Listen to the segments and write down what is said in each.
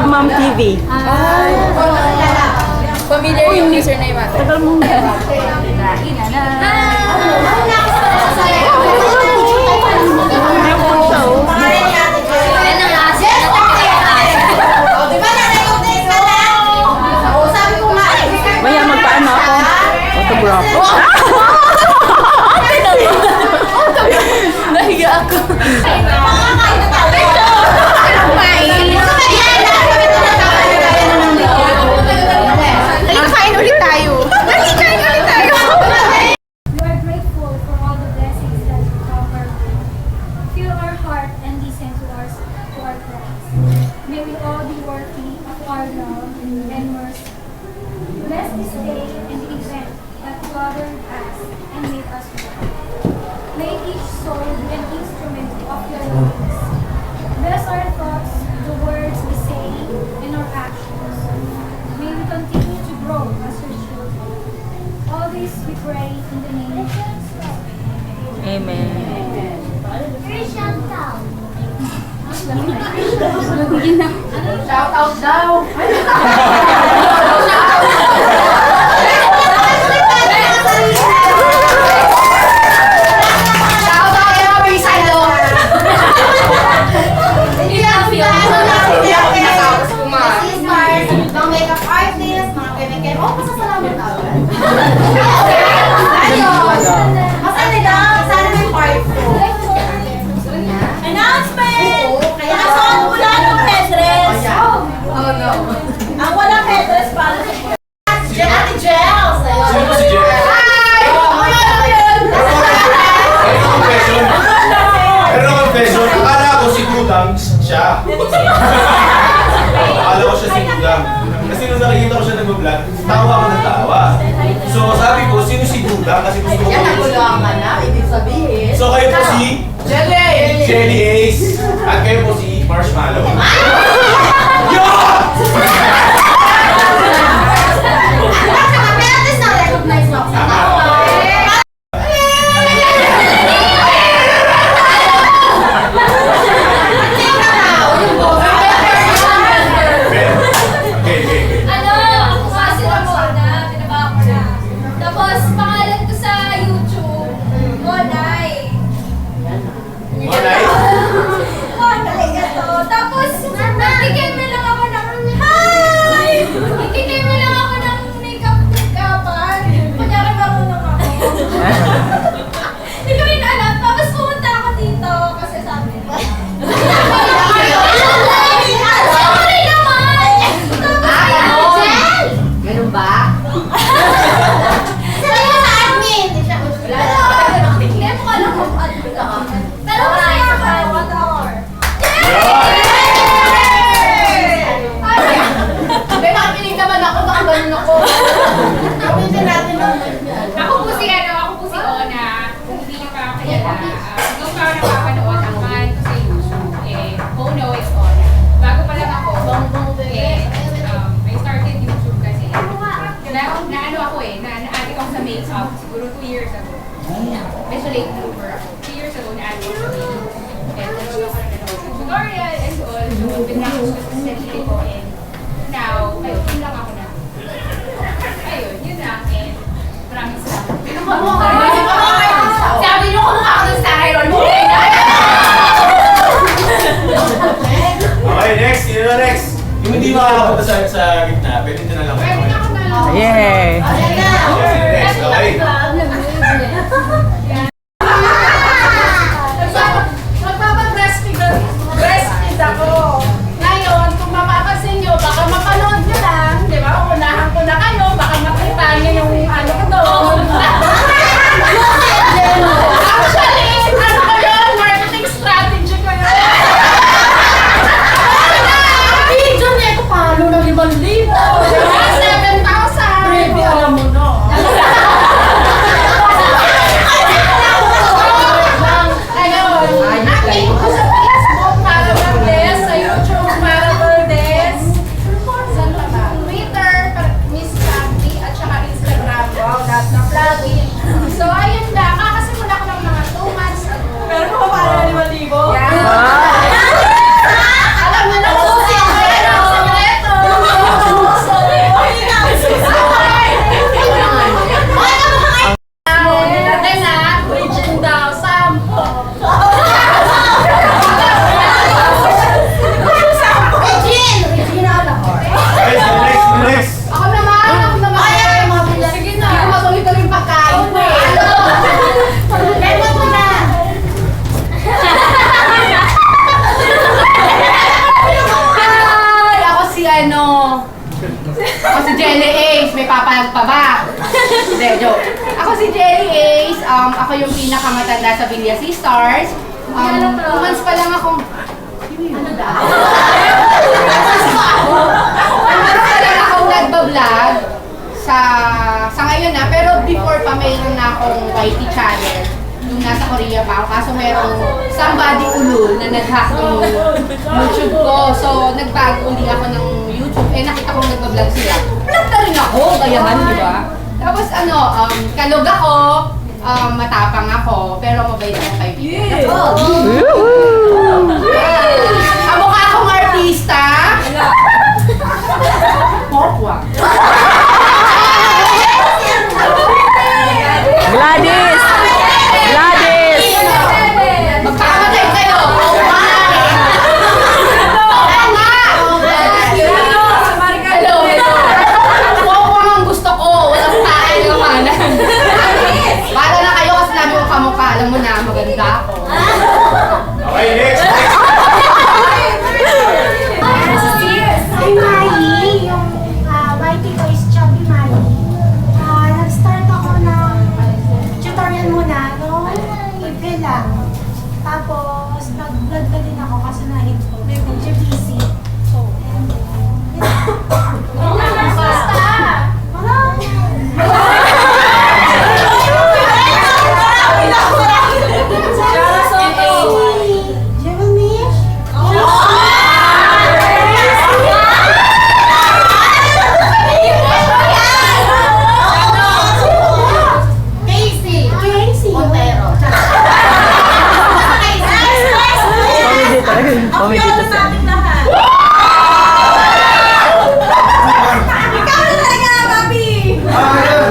Ma'am TV. Familiar yung username natin. Tagal mo. Maya, magpaano ako? Autograph. Nahiga ako. Kain ulit tayo. Kain ulit tayo. We are grateful for all the blessings that cover. Fill our heart and listen to our prayers. May we all be worthy of our love and mercy. Bless this day and the event that gathered us and made us one. May each soul be an instrument of your lovings. Bless our thoughts, the words we say, and our actions. May we continue to grow as your children. All this we pray in the name of Jesus. Amen. Christian Town. Shout out daw. Siya. Akala ko siya si Budang. Kasi nung nakikita ko siya nag-vlog, tawa ako ng tawa. So sabi ko, sino si Budang? Kasi gusto ko. Yan, naguluhan ka na. Ibig sabihin. So kayo po si Jelly Ace. At kayo po si Marshmallow. Siguro 2 years ago. Medyo late bloomer ako. 2 years ago, na-add ko sa video. And nanonood ako ng tutorial and all. So, pinractice ko essentially ko. And now, ayun, yun lang ako na. Ayun, yun lang. And maraming salamat. Sabi niyo kung ako ng styrofoam mo. Okay, next. Sino na next? Yung hindi makakapunta sa gitna, pwede nyo na lang. Pwede na ako na lang. Yay! Next, okay. Magpapag-breastfeed ako. Ngayon, kung mapapansin nyo, baka mapanood nyo lang. Di ba? Unahan ko na kayo. Baka makita nyo yung ano ko doon. Actually, ano ko yun? Marketing strategy ko yun. Video na ito, palo ng 5,000. 7,000. Baby, alam mo no. ako yung pinakamatanda sa Villa Stars. 2 months pa lang ako. Ako nagbablog sa ngayon na, pero before pa mayroon na akong YT channel nung nasa Korea pa ako. Kaso merong somebody ulul na nag-hack yung YouTube ko. So, nagbago uli ako ng YouTube. Nakita kong nagbablog sila. Vlog na rin ako, gayaman, di ba? Tapos kalog ako, matapang ako, pero mabait akong kaibigan. Mukha akong artista. Popwa. Gladys! Gladys! Magkakamatay kayo! Popwa ang gusto ko. Walang tayo kamanan. Para na kayo kasi namin yung kamukha. Alam mo na, maganda ako. Okay, next! Hi, Mali. Yung YT ko is Chubby Mali. Nag-start ako ng tutorial muna noong April lang. Tapos, nag-vlog na din ako kasi na-hit ko. Medyo busy. And Comedy to siya.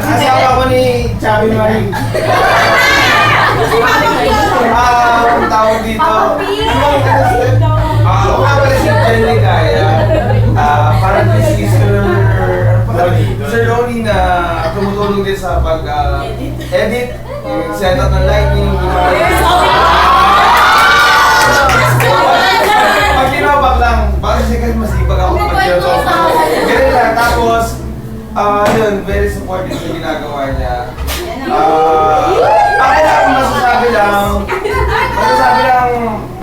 Asawa ko ni Chubby Marie. Ang tawag dito. Ako nga pala si Jenny Gaya. Parang sister, Sir Ronnie na tumutulong din sa pag-edit, yung setup ng lighting, pag kinabak lang, baka kasi masipag ako pag-yoto. Ganun lang, tapos, yun, very supportive sa ginagawa niya. Ako lang, masasabi lang,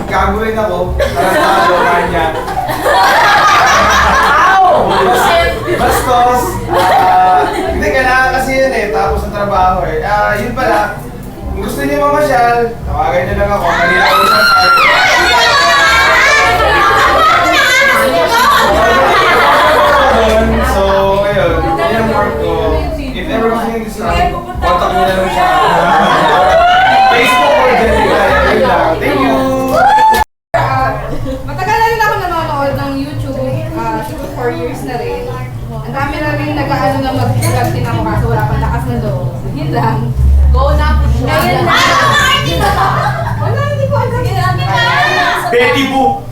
gagawin ako, narasawa niya. Bastos, hindi, kailangan kasi yun eh, tapos ang trabaho eh. Yun pala, kung gusto niyo mamasyal, tawagan niyo lang ako, kanila ko sa park. So, ayun, yun ang work ko. If ever feeling discouraged, contact nyo na lang siya. Facebook or Jenny. Ayun lang. Thank you! Matagal na rin ako nanonood ng YouTube. Siguro 4 years na rin. Ang dami na rin nag-aano na mag-vlog din ako kaso wala pang lakas na loob. Yun lang. Go na po. Ngayon na. Wala, hindi ko alam. Betty Boo!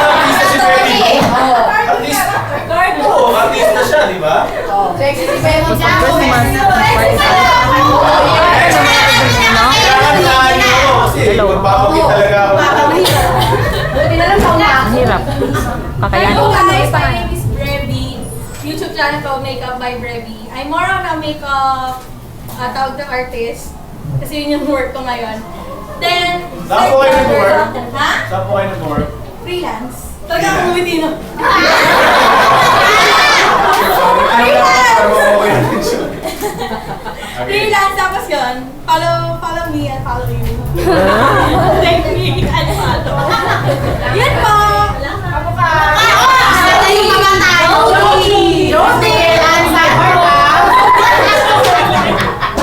Artista si Betty Boo? Artista siya, di ba? Sexy si Bemo Christmas party. Kasi magpapakit talaga ako. Buti na lang sa Ang hirap. Kakayanin. Hello guys, my name is Brevi. YouTube channel ko, Makeup by Brevi. I'm more on a makeup tawag na artist. Kasi yun yung work ko ngayon. Then, Saan po kayo nag-work? Ha? Saan po kayo nag-work? Freelance. Talagang umiti na. Freelance, tapos yun. Follow me and follow you. Like me and follow. Yan po! Ako pa!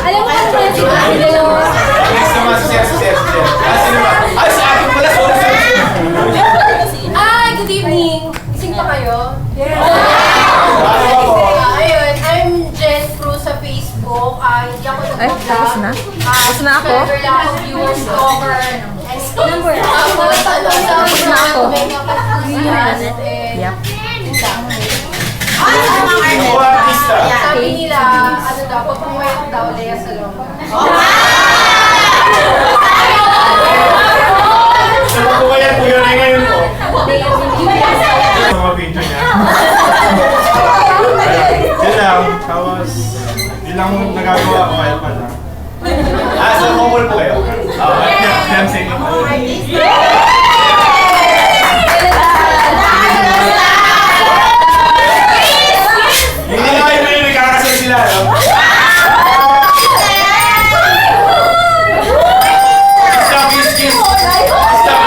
alam mo ano ba si Next naman si Chef. Sino ba? Ay, sa akin pala. Sorry. Ay, good evening! Gising pa kayo? Ano ba po? Ayun, I'm Jen Cruz sa Facebook. Hindi ako Ay, tapos na? Tapos na ako? Subscriber lang ako, viewers, stalker. number? Tapos na ako. Yep. Yep. Ako artista. Sabi nila, ano daw, pag pumayat daw, Lea Salonga. So, kung kaya po yun ay ngayon po. Lea Salonga. video niya. Yun lang. Tapos, yun lang yung nagagawa ko kaya pala. So couple po kayo? Them singing. Hindi na kayo may nagkakasal sila, no? Stop, kiss, kiss. Stop,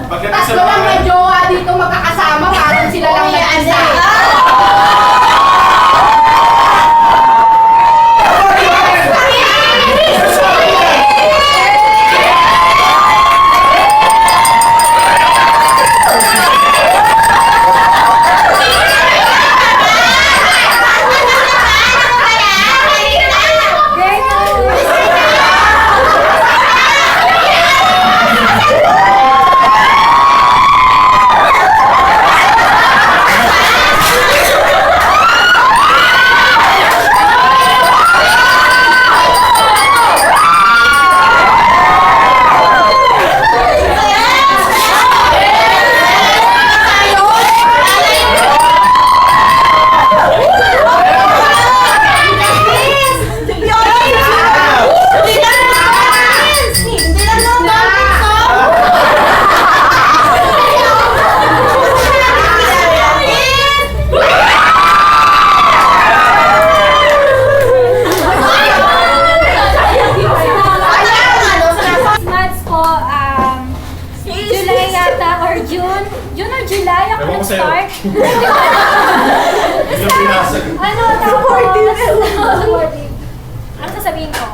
Pagdating sa Tatlo lang mga may jowa dito magkakasama, parang sila lang nag-isa. Maths po, July yata or June. June or July ako Ewan ko sa'yo. nag-start. Yung pinasag. Ano, tapos, ang sasabihin ko,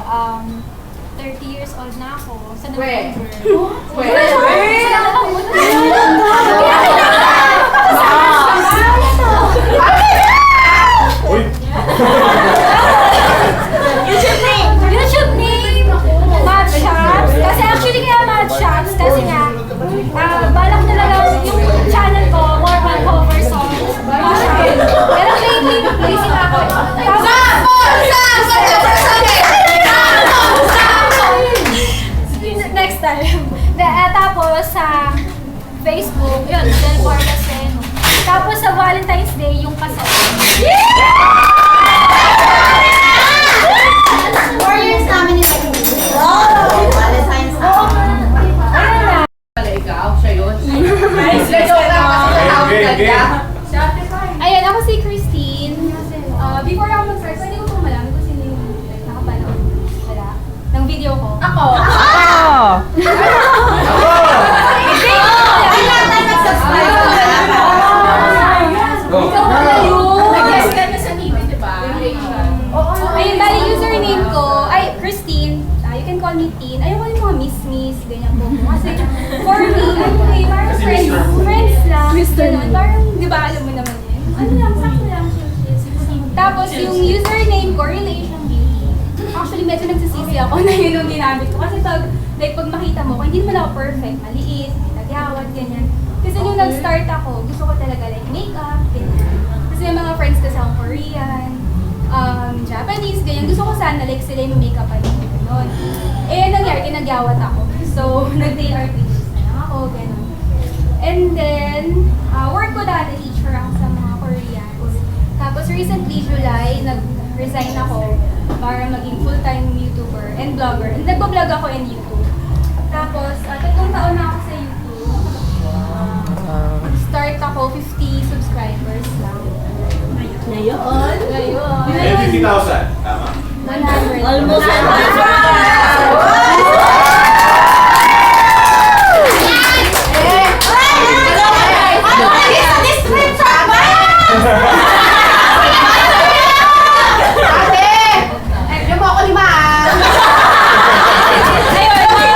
30 years old na ako. Sa November. Uy! YouTube name, Mad Shops. Kasi actually kaya Mad Shops, kasi nga, balak talaga yung channel ko, more on cover songs. Pero lately, naisip ako. Next time. Tapos sa Facebook, yun, Del Cortes Reno. Tapos sa Valentine's Day, yung kasal. 4 years namin yung Valentine's Ayan, ako si Christine. Before ako mag-start, pwede ko pong malaman kung sino yung nakapanood. Wala. Ng video ko. Ako! Oh! Ikaw pala yun! Nag-guest ka na sa TV, di ba? Ayun, bali username ko, ay, Christine. You can call me Teen. Ayoko yung mga miss, ganyan po. Kasi, for me, okay, parang friends lang. Ganun, parang, di ba, alam mo naman yun. Ano lang, sakto lang, chill. Tapos, yung username ko, Relation Beauty. Actually, medyo nagsisisi ako na yun yung ginamit ko. Kasi pag makita mo, kung hindi naman ako perfect, maliit, nagyawat, ganyan. Kasi nung nag-start ako, gusto ko talaga like makeup, ganyan. Kasi may mga friends kasi akong Korean, Japanese, ganyan. Gusto ko sana like sila yung makeup pa rin, gano'n. Eh, nangyari, kinagyawat ako. So, nag-nail artist na lang ako, gano'n. And then, work ko dati, teacher ako sa mga Koreans. Tapos recently, July, nag-resign ako para maging full-time YouTuber and vlogger. And nagbablog ako in YouTube. Tapos, 3 taon na ako sa YouTube. Start ako, 50 subscribers lang. Ngayon? May 50,000, tama? 100. Almost 100. Ate! Bigyan mo ako 5 Ayun,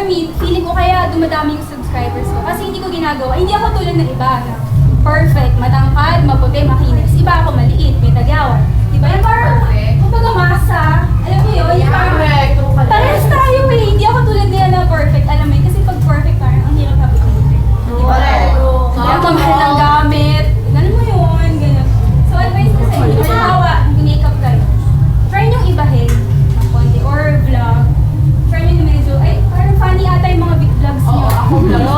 for me, feeling ko kaya dumadami yung subscribers ko. Kasi hindi ko ginagawa. Hindi ako tulad ng iba na perfect, matangkad, maputi, makinis. Iba ako maliit, may tagyawan. Diba? Yung parang, kumbaga masa. Alam mo yun? Yung parang, parehas tayo eh. Hindi ako tulad nila na perfect. Alam mo yun? Kasi pag perfect, parang ang hirap kapitin. Diba? Kaya kamahal ng gamit. Alam mo yun? Ganun. So, advice ko sa inyo, halimbawa, mag-makeup kayo. Try nyo ibahin ng konti or vlog. Try nyo na medyo, ay, parang funny ata yung mga big vlogs nyo. Ako vlog ko.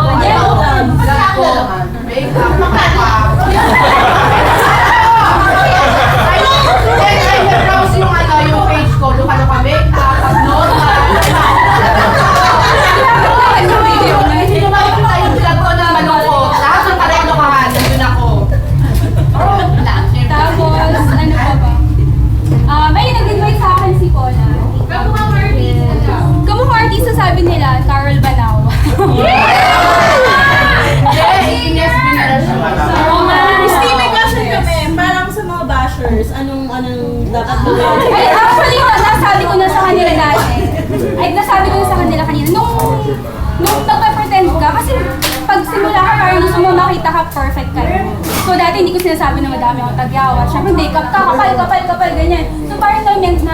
Tapos, ano pa ba? Ay, nag-invite sa akin si Paula. Kamukha artista sabi nila, Carol Banao. Christy, may question kami. Parang sa mga bashers, anong dapat gawin? Ay, actually, nasabi ko na sa kanila dati. Ay, nasabi ko na sa kanila kanina. Nung nagpa-pretend ka, kasi pag simula ka, parang gusto mo makita ka perfect ka. So, dati hindi ko sinasabi na madami akong tagyawan. Siyempre, makeup ka, kapal, ganyan. So, parang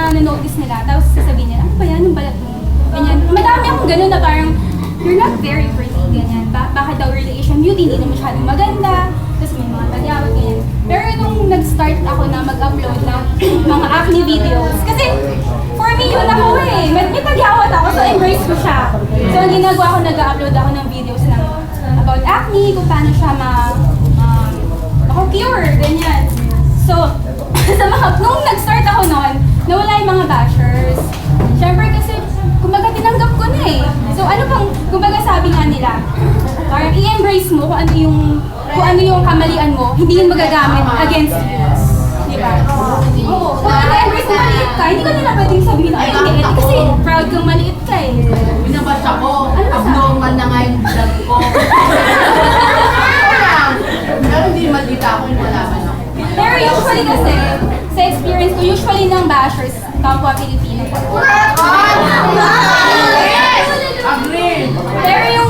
na-notice nila. Tapos sasabihin nila, ano ba yan? Yung balat mo? Ganyan. Madami akong ganun na parang, you're not very pretty, ganyan. Bakit daw relation beauty, hindi na masyadong maganda. Tapos may mga tagyawan, ganyan. Pero nung nag-start ako na mag-upload ng mga acne videos, kasi for me yun ako eh. May tagyawat ako, so embrace ko siya. So ang ginagawa ko, nag-upload ako ng videos ng about acne, kung paano siya cure, ganyan. So, nung nag-start ako noon, nawala yung mga bashers. Siyempre kasi, kumbaga tinanggap ko na eh. So ano bang, kumbaga sabi nga nila, parang i-embrace mo kung ano yung kamalian mo, hindi yung magagamit against you. Diba? Oo. Kung i-embrace mo maliit ka, hindi ka nila pwedeng sabihin, ay maliit kasi proud kang maliit ka eh. Binabas ako, abnormal na nga yung vlog ko. Pero hindi maldita ako yung malaman ako. Pero usually kasi, sa experience ko, usually ng bashers, kapwa Pilipino. Agree! Pero yung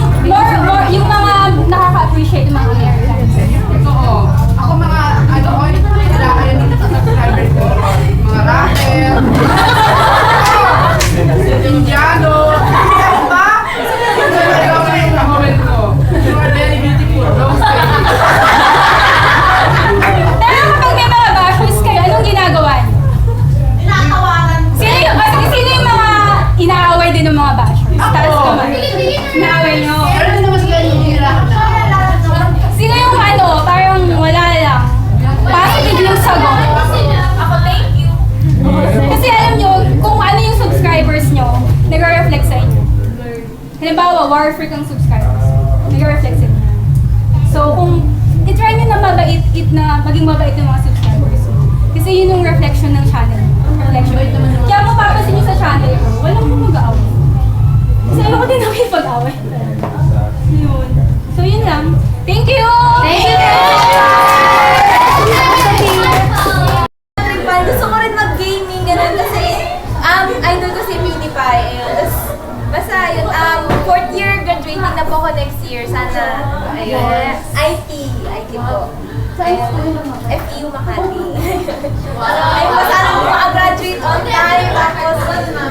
yung mga nakaka-appreciate yung mga Americans. Totoo. Ako mga, wala kayo dito sa subscriber ko. Mga rapper. Indiano. Ano ba? Ano ba yung comment ko? You are very beautiful. Rose Pero kapag may mga bashers kayo, anong ginagawa niyo? Sino yung mga inaaway din ng mga bashers? Taas kamay. Inaaway nyo. Pero hindi naman sila yung hihirap na. Sino yung parang wala lang? Positive yung sagot. Ako, thank you. Kasi alam nyo, kung ano yung subscribers nyo, nag-reflect sa inyo. Halimbawa, war freak ang subscribers. Nag-reflect sa inyo. So, kung itry nyo na maging mabait yung mga subscribers. Kasi yun yung reflection ng channel. Reflection. Kaya mapapansin nyo sa channel ko, walang mag-aaway. Kasi ayoko din nakipag-away. Yun. So, yun lang. Thank you! Thank you! Gusto ko rin mag-gaming, ganun kasi idol ko si PewDiePie. Ayun. Tapos, basta yun, 4th year graduating na po ako next year. Sana, ayun. IT po. Ayun. FEU Makati. Ayun po, sana po makagraduate on time. Tapos,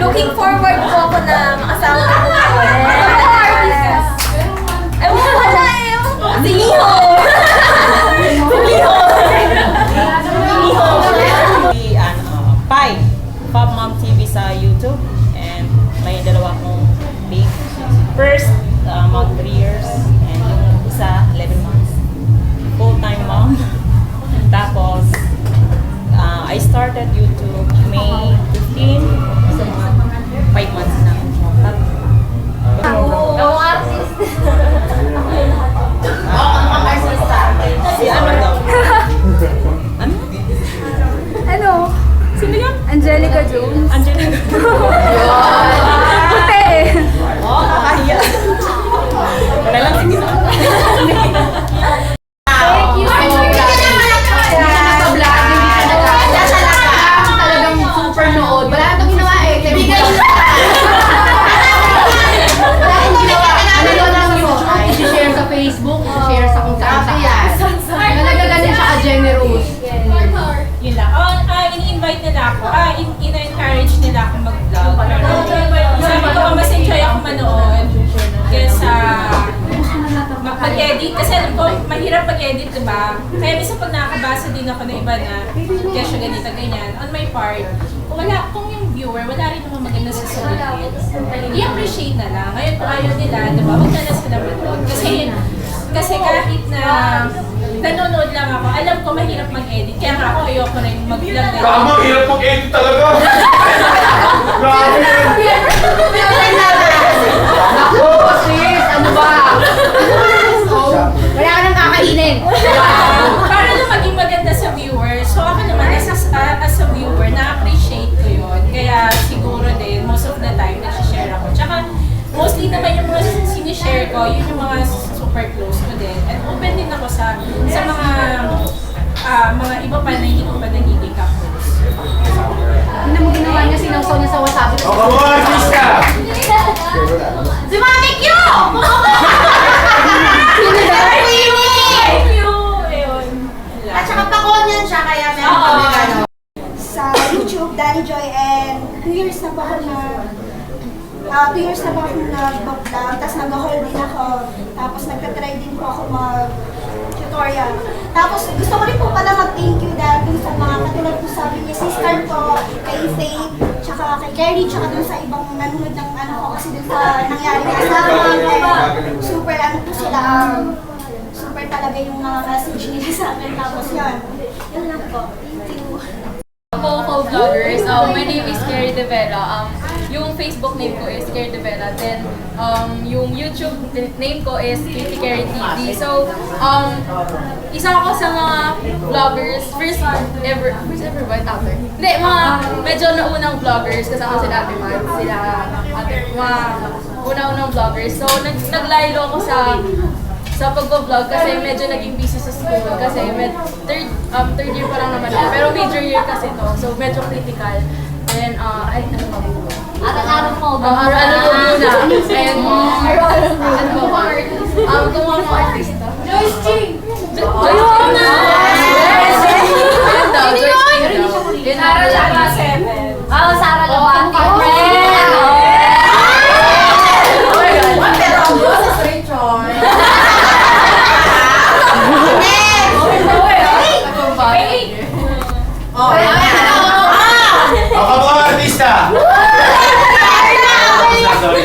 looking forward po ako na makasama ko po. Ewan ko wala eh. Si Miho! Si Miho! Pi, Pop Mom TV sa YouTube, and may dalawa kong page. First, mga 3 years, and yung isa, 11 months. Full-time mom. Tapos, I started YouTube May 15, so 5 months na. Ang artist. Si ano daw? Ano? Ano? Sino yun? Angelica Jones. Angelica. Puti eh. Oh, kakahiya. Wala lang sige na. Thank you. Talagang super nood. Wala nang ginawa eh. Kaibigan iba. Kaya minsan pag nakakabasa din ako ng iba na kaya siya ganito, ganyan. On my part, kung yung viewer, wala rin naman maganda sa sulit. I-appreciate na lang. Ngayon kung ayaw nila, diba, huwag na lang sila manood. Kasi kahit na nanonood lang ako, alam ko mahirap mag-edit. Kaya nga ako ayoko rin mag-vlog na. Tama, hirap mag-edit talaga. Grabe. Ako, sis! Ano ba? Wala ka nang kakainin. Para na maging maganda sa viewer. So ako naman, as a viewer, na-appreciate ko yun. Kaya siguro din, most of the time, nag-share ako. Tsaka, mostly naman yung mga sinishare ko, yun yung mga super close ko din. And open din ako sa mga iba pa na hindi ko pa nagiging ka-close. Ano mo ginawa niya? Sinawsaw niya sa wasabi. O, come on, artista! Si Mami Q! Thank you! Ayun. At saka pakonyan siya, kaya meron kami gano'n. Sa YouTube, Danny Joy, and 2 years na po ako nag-vlog, tapos nag-haul din ako, tapos nagtatry din po ako mag-tutorial. Tapos gusto ko rin po pala mag-thank you dahil sa mga katulad po sabi niya, sister ko, kay Faith, tsaka kay Kerry, tsaka dun sa ibang nanonood ng ano ko kasi dun sa nangyari na kasama. Super ano po sila, super talaga yung mga message nila sa akin. Tapos yun lang po. Thank you. Co-vloggers. My name is Kerry Devela. Yung Facebook name ko is Kerry Devela. Then, yung YouTube name ko is Kitty Kerry TV. So, isa ako sa mga vloggers. First ever ba? After? Hindi, mga medyo naunang vloggers. Kasama sila Ate Man, sila Ate, mga una-unang vloggers. So, naglaylo ako sa pag-vlog kasi medyo naging busy sa school kasi third year pa lang naman ako. Pero major year kasi to, so medyo critical. Then, ano ba? Araw-araw mo ba? Araw-araw ko muna. And, ano ba? Gumawa mo artista. Joyce Ching! Joyce Ching na! Yes! Yun daw, Joyce Ching daw. Yun Para lang na. 7. Oh, Sarah Labante. Pero ang boses rin, Troy. Oh, Come on, artista!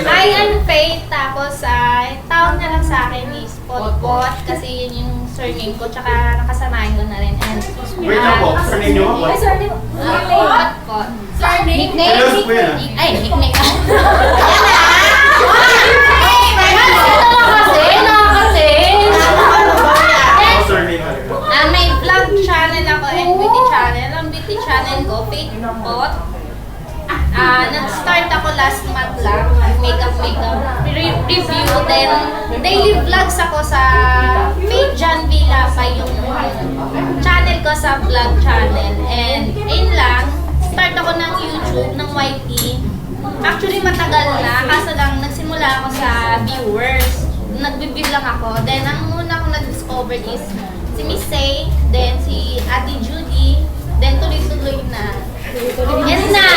I am Faith, tapos tawag na lang sa akin is Potpot kasi yun yung surname ko, tsaka nakasanayan ko na rin. And, Wait lang po, surname niyo? Ay, surname. Potpot. Surname? Nickname? Hello, kuya. Ay, nickname. Ano surname talaga? May vlog channel ako and beauty channel. Ang beauty channel ko, Faith Pot. Nag-start ako last month lang, makeup review. Then, daily vlogs ako sa Faith John Villa pa yung channel ko sa vlog channel. And, ayun lang, start ako ng YouTube, ng YT. Actually, matagal na, kaso lang nagsimula ako sa viewers. Nag-review lang ako. Then, ang una akong nag-discover is si Miss Say, then si Ate Judy, then tuloy-tuloy na. Yan na!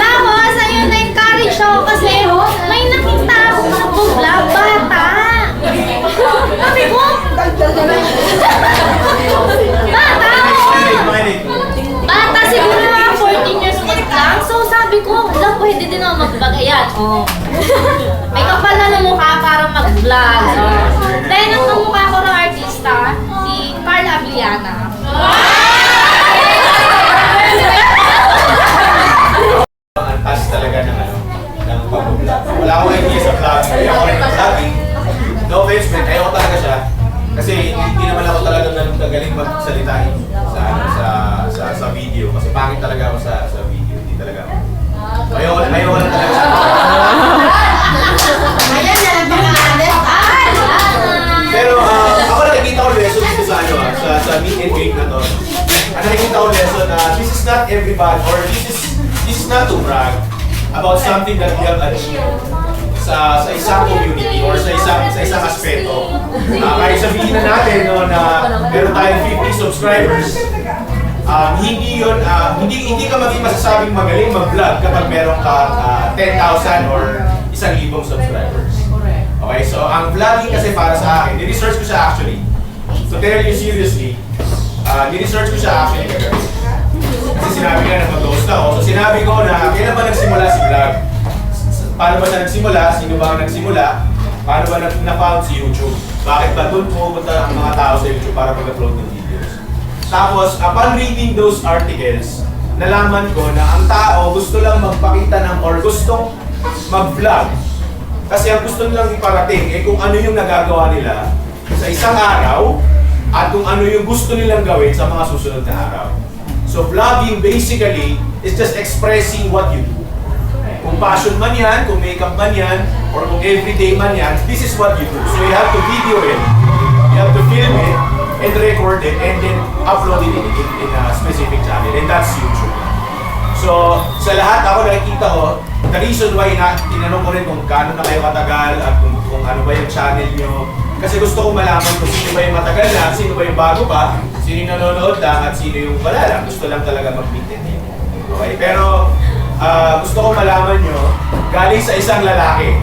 Tapos, ayun, na-encourage ako kasi may nakita ako nag-vlog, bata! Sabi ko, bata! Bata, siguro mga 14 years old lang. So, sabi ko, wala, pwede din ako mag-vlog. Ayan, oh. May kapal na ng mukha para mag-vlog. Then, ang kamukha ko ng artista, si Carla Abiliana. Antas talaga ng pag-vlog. Wala akong idea sa vlog. Ayoko rin ng vlogging. No offense, man. Ayoko talaga siya. Kasi hindi naman ako talaga ganun kagaling magsalita sa video. Kasi pangit talaga ako sa video. Hindi talaga ako. Ayoko lang talaga siya. Ayan na lang Pero ako nakikita ko lesson dito sa meet and greet na to. Nakikita ko lesson na this is not everybody or this is not to brag about something that we have achieved sa isang community or sa isang aspeto. Kahit sabihin na natin no, na meron tayong 50 subscribers, hindi ka maging masasabing magaling mag-vlog kapag meron ka 10,000 or 1,000 subscribers. Okay, so ang vlogging kasi para sa akin, ni-research ko siya actually. to tell you seriously, ni-research ko siya actually kagabi. Kasi sinabi niya na mag-host ako. So sinabi ko na kailan ba nagsimula si vlog? Paano ba siya nagsimula? Sino ba ang nagsimula? Paano ba na-found si YouTube? Bakit ba doon pupunta ang mga tao sa YouTube para mag-upload ng videos? Tapos, upon reading those articles, nalaman ko na ang tao gusto lang magpakita ng or gustong mag-vlog. Kasi ang gusto nilang iparating eh kung ano yung nagagawa nila sa isang araw at kung ano yung gusto nilang gawin sa mga susunod na araw. So vlogging basically is just expressing what you do. Kung passion man yan, kung makeup man yan, or kung everyday man yan, this is what you do. So you have to video it, you have to film it, and record it, and then upload it in a specific channel, and that's YouTube. So, sa lahat ako nakikita ko, the reason why tinanong ko rin kung gaano na kayo katagal at kung ano ba yung channel nyo. Kasi gusto ko malaman kung sino ba yung matagal na, sino ba yung bago pa, sino yung nanonood lang, at sino yung wala lang. Gusto lang talaga mag-meet. Okay? Pero, gusto ko malaman nyo, galing sa isang lalaki.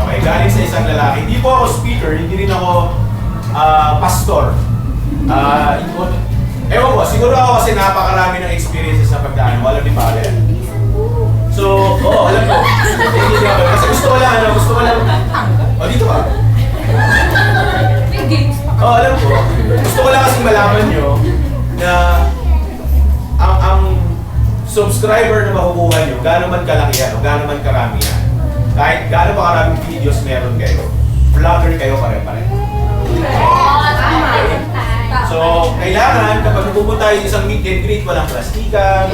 Okay? Galing sa isang lalaki. Hindi po ako speaker, hindi rin ako pastor. Ewan ko, siguro ako kasi napakarami ng experiences sa pagdaan mo, alam ni Father. So, alam ko. Hindi ako. Kasi gusto ko lang, dito ka. May games pa. Alam ko. Gusto ko lang kasi malaman nyo na ang subscriber na makukuha nyo, gaano man kalaki yan o gaano man karami yan. Kahit gaano pa karaming videos meron kayo, vlogger kayo pare-pare. So, kailangan kapag pupunta tayo sa isang meet and greet, walang plastikan.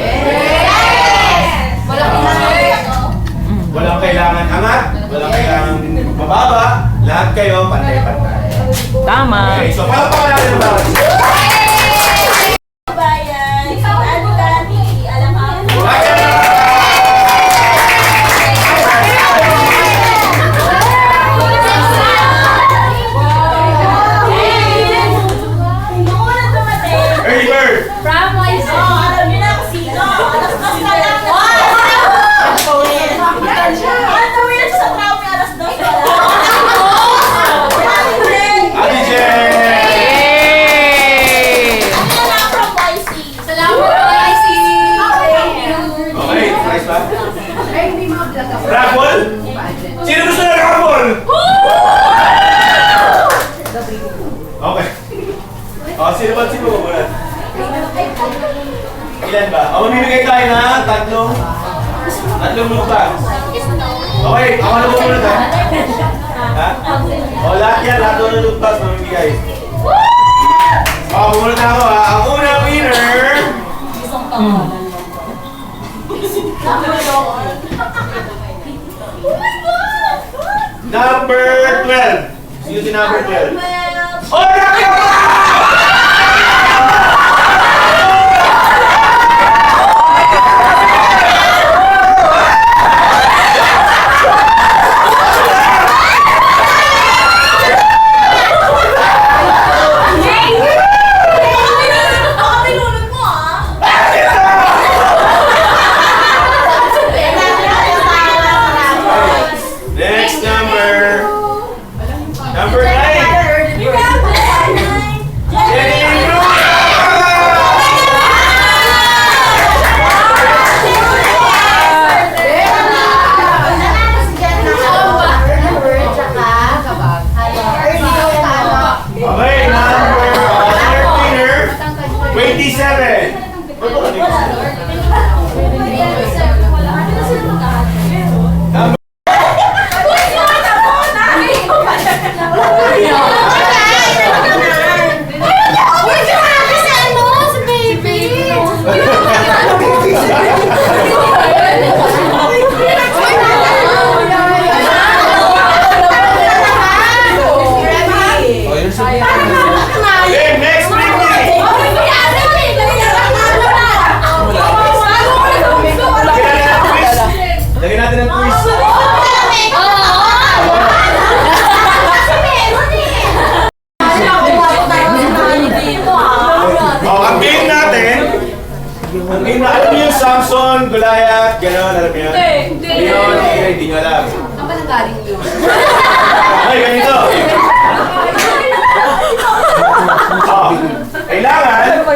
Walang kailangan angat, walang kailangan bababa, lahat kayo pantay-pantay. Tama. Okay, so palakpakan natin ang bawat isa. Bayan, ano dati, alam mo. Early bird! From Moise. Alam niyo na kung sino. Alas dos na lang. Ano yun sa traumi, alas dos na lang. Ate Jen! Ano na from Moise? Salamat, Moise. Okay, nice ba? Ay, hindi mga vlog ako. Raffle? Sino gusto na raffle? Okay. Sino ba muna? Ilan ba? Mamimigay tayo na tatlong lupag. Okay, ako na muna tayo. Ha? Lahat yan, lahat ng lupag mamimigay. Muna na ako ha. Ang unang winner! Number 12. Sino si number 12? Oh, Rocky! Next number 9.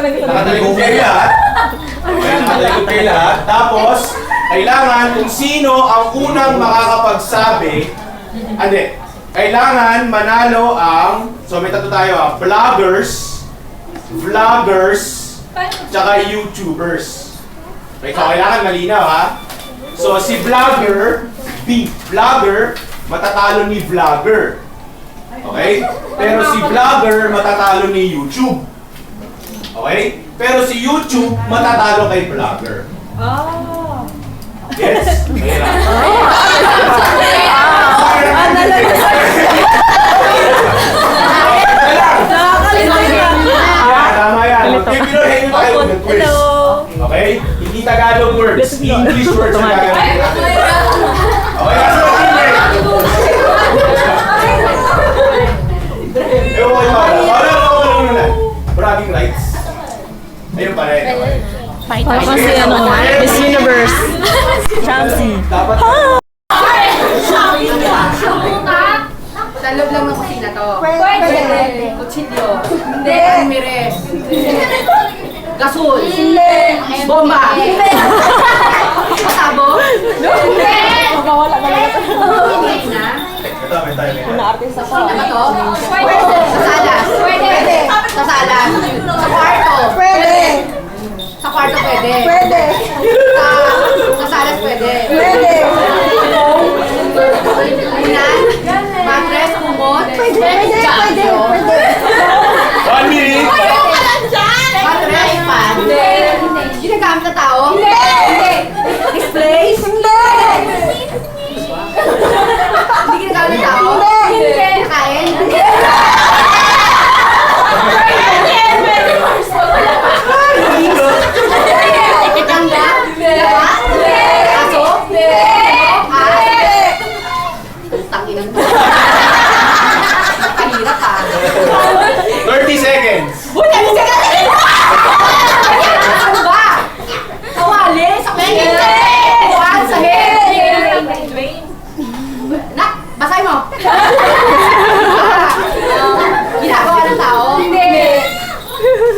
Nakatalikod kayo lahat. Okay, nakatalikod kayo lahat. Tapos, kailangan kung sino ang unang makakapagsabi, kailangan manalo ang, so may tatlo tayo vloggers, tsaka YouTubers. Okay, so kailangan malinaw ha. So si vlogger, matatalo ni vlogger. Okay? Pero si vlogger, matatalo ni YouTube. Okay? Pero si YouTube, matatalo kay vlogger. Yes? Mahirap. Tama yan. Pinuhin nyo tayo ng quiz. Okay? Hindi Tagalog words. English words ang gagawin natin. Okay, kasi matindi. Ewan ko yung mga. Bragging rights. Ayun pa rin. Kasi Miss Universe. Chelsea. Dapat. Sa loob lang ng kusina to. Pwede. Kutsilyo. Hindi. Almires. Gasol. Hindi. Bomba. Hindi. Pasabo. Hindi. Makawala ka lang. Hindi na. Ito, may tayo. Na-artist ako. Kusina ba to? Sa salas. Pwede. Sa salas. Sa kwarto. Pwede. Sa kwarto pwede. Pwede. Sa salas pwede. Pwede. Ilan? Matres, kumot. Pwede. Pwede. 1 minute. Matres, pan. Ginagamit na tao? Hindi. Displays? Hindi. Hindi ginagamit na tao? Hindi. Nakain? Ganda? Lawa? Aso? Tanginan mo. Kahirap ha. 30 seconds. Ano ba? Kawali? Sa pwede? Buwan? Sa Nak, basahin mo. Ginagawa ng tao? Hindi.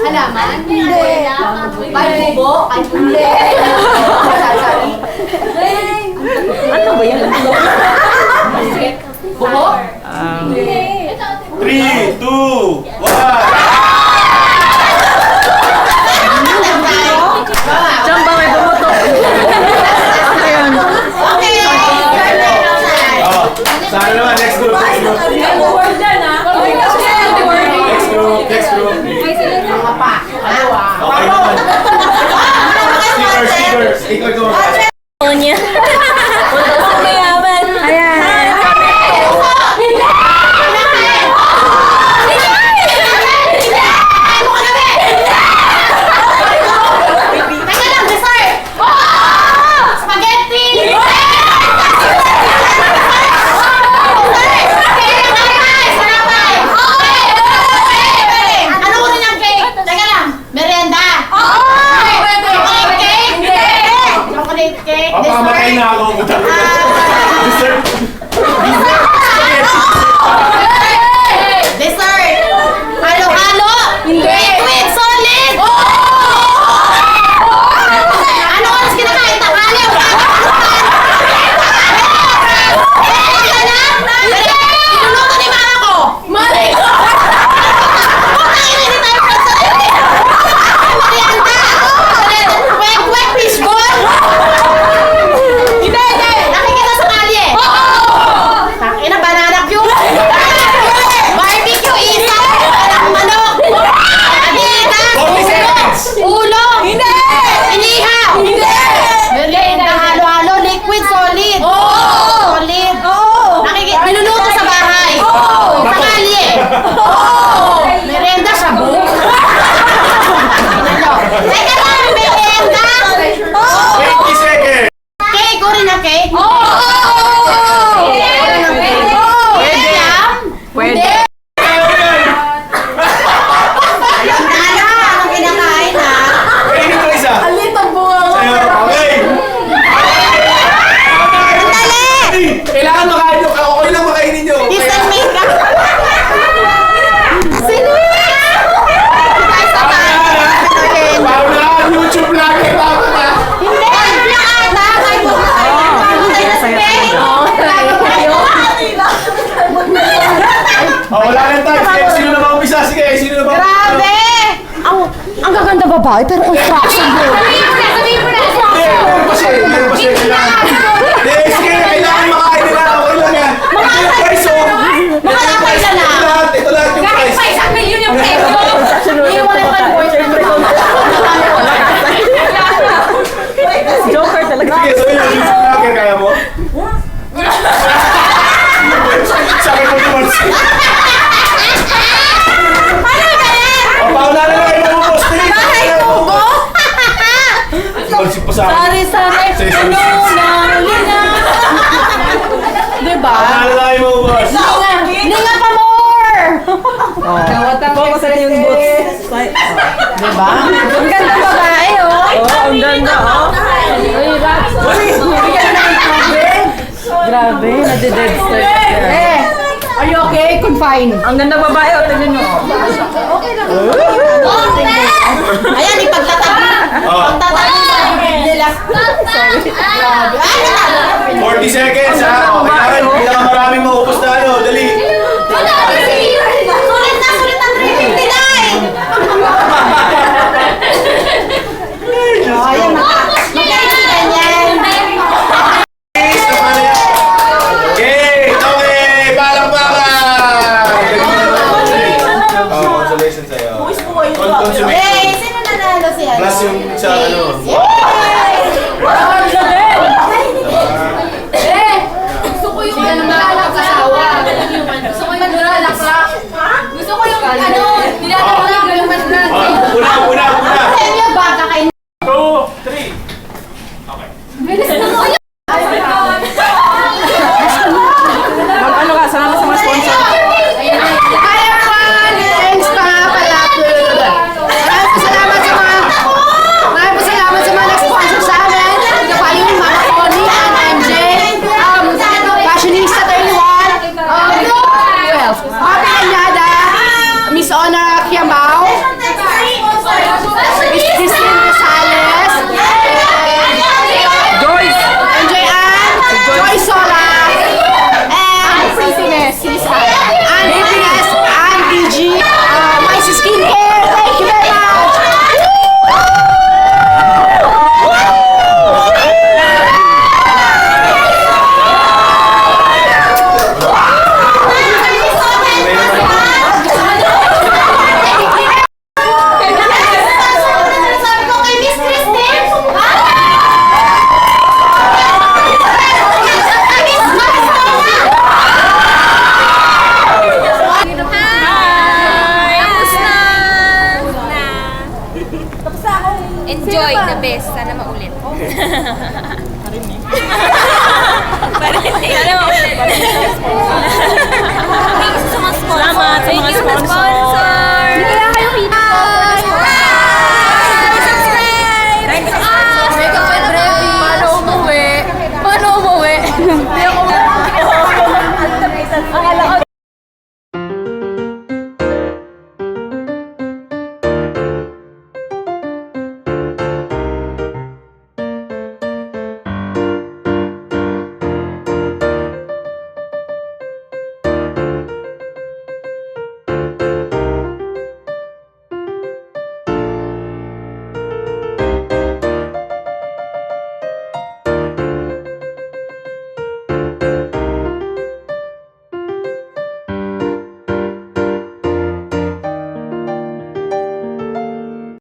Halaman? Hindi. Bayubo? Ay, hindi. Sari-sari? Ano ba yan? Buho? 3, 2, 1. Chamba, may bumuto. Ano yun? Oh, sana naman, next group. Next group. Mga pa. Dalawa. Okay naman. Stickers. Ikaw. Niya. Mayaman. Ayan. Papakamatay na ako. Dessert. Dessert! Halo-halo! Hindi. Liquid! Solid! Ano oras kinakain? Tanghali o Iluluto ni mama ko! Mali! Hindi tayo pagsalita! Marianda! Kwek-kwek fishball! Hindi! Nakikita sa kalye! Takina, banana cue! Barbecue, isa! Manok! Adidas! 40 seconds. Ulo! Hindi! Inihaw! Hindi! Merienda, halo-halo, liquid, solid! Solid! Niluluto sa bahay! Sa kalye! Merienda, shabu! Teka lang, merienda! 20 seconds. Cake, uri na cake? Pwede. Anong kinakain ha? Kainin ito isa. Alitang bunga mo! Sa'yo. Okay. Dali! Kailangan makain nyo. Okay lang makainin nyo. Isang mika! Sino? Guys, Oh, wala nang time. Sige, sino na mag-umpisa? Sige, sino na mag-umpisa? Grabe! Ang gaganda babae, pero construction bro. Sabihin mo na! Meron pa siya. Hindi, sige, kailangan makain nila. Okay lang yan. Ito yung price, oh. Makakapay na lang. Ito lahat yung Kahit price. pa 1 million yung presyo! Iiwan na pa Joker talaga. Sige, so yun. Okay, kaya mo? Sabi ko naman siya. O, pauna na lang kayo mamupos. Balsik pa sa akin. Sorry. Sige. Diba? Pauna na lang kayo mamupos. Ninga pa more! Focus na yung boots. Diba? Ang ganda babae, oh. Oh, ang ganda, oh. Grabe, nade-dead start. Eh, are you okay? Confine. Ang ganda babae, oh, tingnan nyo. Ayan, ipagtatag na. Oh, Nila. 40 seconds, ha? O, kailangan maraming maupos na ano. Dali.